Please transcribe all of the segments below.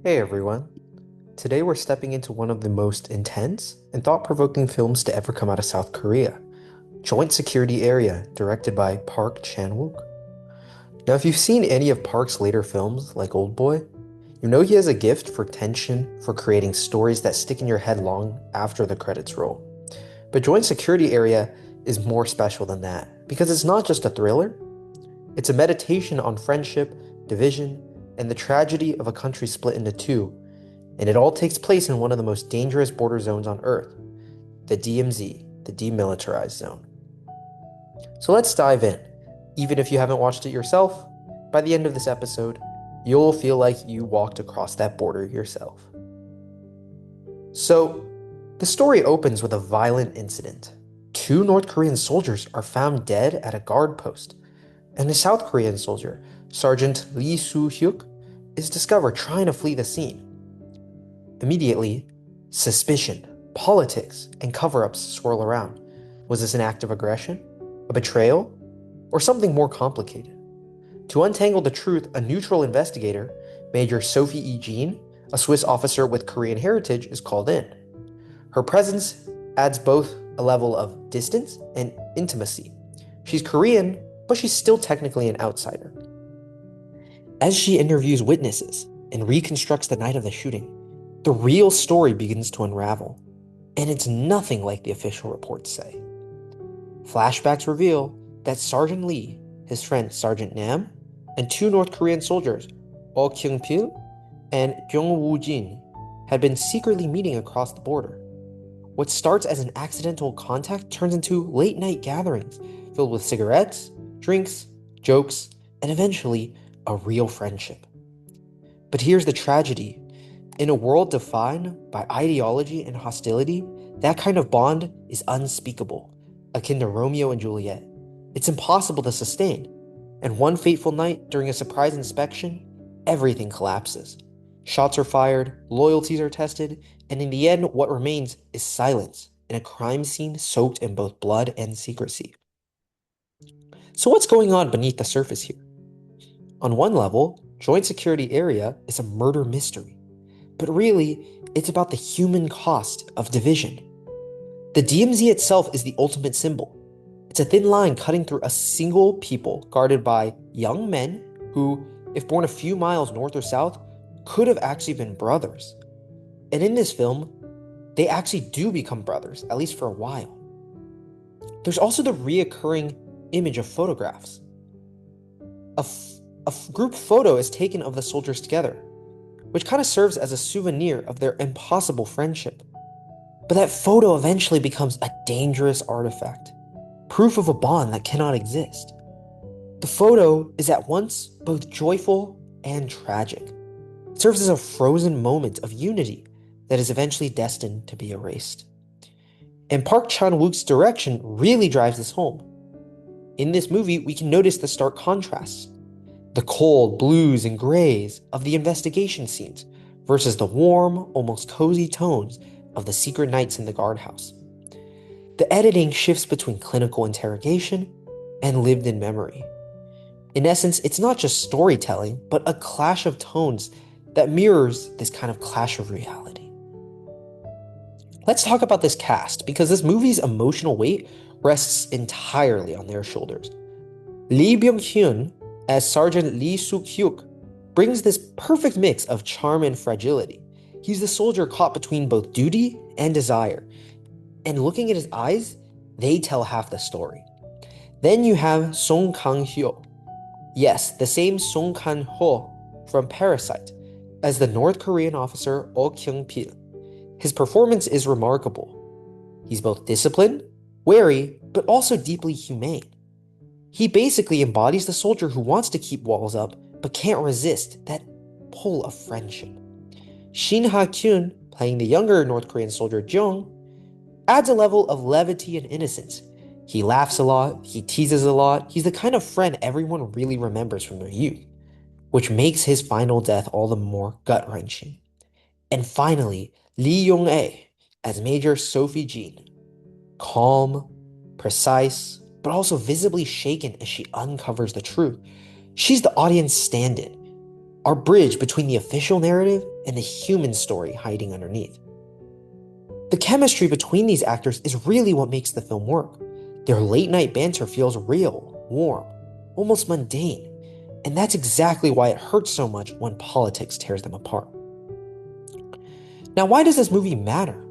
Hey everyone. Today we're stepping into one of the most intense and thought-provoking films to ever come out of South Korea, Joint Security Area, directed by Park Chan-wook. Now, if you've seen any of Park's later films, like Oldboy, you know he has a gift for tension, for creating stories that stick in your head long after the credits roll. But Joint Security Area is more special than that, because it's not just a thriller, it's a meditation on friendship, division, and the tragedy of a country split into two, and it all takes place in one of the most dangerous border zones on Earth, the DMZ, the Demilitarized Zone. So let's dive in. Even if you haven't watched it yourself, by the end of this episode, you'll feel like you walked across that border yourself. So, the story opens with a violent incident. Two North Korean soldiers are found dead at a guard post, and a South Korean soldier, Sergeant Lee Soo-hyuk, is discovered trying to flee the scene. Immediately, suspicion, politics, and cover ups swirl around. Was this an act of aggression, a betrayal, or something more complicated? To untangle the truth, a neutral investigator, Major Sophie E. Jean, a Swiss officer with Korean heritage, is called in. Her presence adds both a level of distance and intimacy. She's Korean, but she's still technically an outsider. As she interviews witnesses and reconstructs the night of the shooting, the real story begins to unravel, and it's nothing like the official reports say. Flashbacks reveal that Sergeant Lee, his friend Sergeant Nam, and two North Korean soldiers, Oh Kyung-pil and Jung Woo-jin, had been secretly meeting across the border. What starts as an accidental contact turns into late-night gatherings filled with cigarettes, drinks, jokes, and eventually a real friendship. But here's the tragedy. In a world defined by ideology and hostility, that kind of bond is unspeakable, akin to Romeo and Juliet. It's impossible to sustain, and one fateful night during a surprise inspection, everything collapses. Shots are fired, loyalties are tested, and in the end, what remains is silence in a crime scene soaked in both blood and secrecy. So what's going on beneath the surface here? On one level, Joint Security Area is a murder mystery. But really, it's about the human cost of division. The DMZ itself is the ultimate symbol. It's a thin line cutting through a single people guarded by young men who, if born a few miles north or south, could have actually been brothers. And in this film, they actually do become brothers, at least for a while. There's also the reoccurring image of photographs. A group photo is taken of the soldiers together, which kind of serves as a souvenir of their impossible friendship. But that photo eventually becomes a dangerous artifact, proof of a bond that cannot exist. The photo is at once both joyful and tragic. It serves as a frozen moment of unity that is eventually destined to be erased. And Park Chan-wook's direction really drives this home. In this movie, we can notice the stark contrasts. The cold blues and grays of the investigation scenes versus the warm, almost cozy tones of the secret nights in the guardhouse. The editing shifts between clinical interrogation and lived-in memory. In essence, it's not just storytelling, but a clash of tones that mirrors this kind of clash of reality. Let's talk about this cast, because this movie's emotional weight rests entirely on their shoulders. Lee Byung-hyun as Sergeant Lee Soo-hyuk brings this perfect mix of charm and fragility. He's the soldier caught between both duty and desire. And looking at his eyes, they tell half the story. Then you have Song Kang-hyo. Yes, the same Song Kang-ho from Parasite, as the North Korean officer Oh Kyung-pil. His performance is remarkable. He's both disciplined, wary, but also deeply humane. He basically embodies the soldier who wants to keep walls up, but can't resist that pull of friendship. Shin Ha-kyun, playing the younger North Korean soldier Jung, adds a level of levity and innocence. He laughs a lot, he teases a lot, he's the kind of friend everyone really remembers from their youth, which makes his final death all the more gut-wrenching. And finally, Lee Yong-ae as Major Sophie Jean. Calm, precise, but also visibly shaken as she uncovers the truth. She's the audience stand-in. our bridge between the official narrative and the human story hiding underneath. The chemistry between these actors is really what makes the film work. Their late night banter feels real, warm, almost mundane, and that's exactly why it hurts so much when politics tears them apart. Now, why does this movie matter?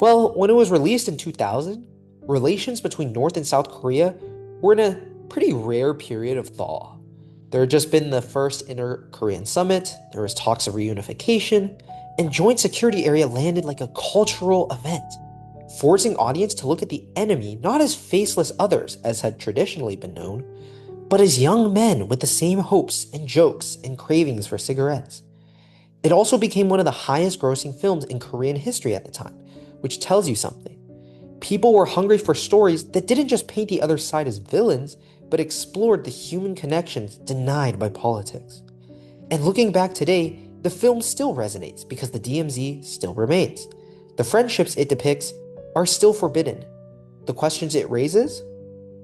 Well, when it was released in 2000, relations between North and South Korea were in a pretty rare period of thaw. There had just been the first Inter-Korean summit, there was talks of reunification, and Joint Security Area landed like a cultural event, forcing audience to look at the enemy not as faceless others as had traditionally been known, but as young men with the same hopes and jokes and cravings for cigarettes. It also became one of the highest grossing films in Korean history at the time, which tells you something. People were hungry for stories that didn't just paint the other side as villains, but explored the human connections denied by politics. And looking back today, the film still resonates because the DMZ still remains. The friendships it depicts are still forbidden. The questions it raises?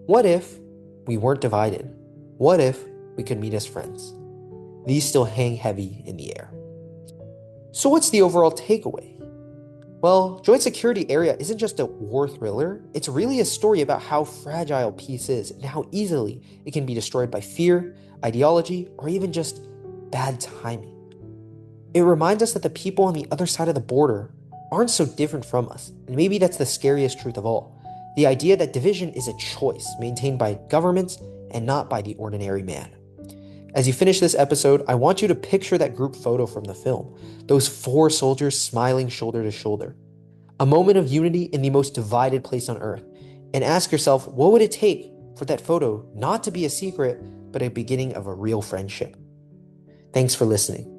What if we weren't divided? What if we could meet as friends? These still hang heavy in the air. So what's the overall takeaway? Well, Joint Security Area isn't just a war thriller, it's really a story about how fragile peace is and how easily it can be destroyed by fear, ideology, or even just bad timing. It reminds us that the people on the other side of the border aren't so different from us, and maybe that's the scariest truth of all. The idea that division is a choice maintained by governments and not by the ordinary man. As you finish this episode, I want you to picture that group photo from the film, those 4 soldiers smiling shoulder to shoulder. A moment of unity in the most divided place on earth. And ask yourself, what would it take for that photo not to be a secret, but a beginning of a real friendship? Thanks for listening.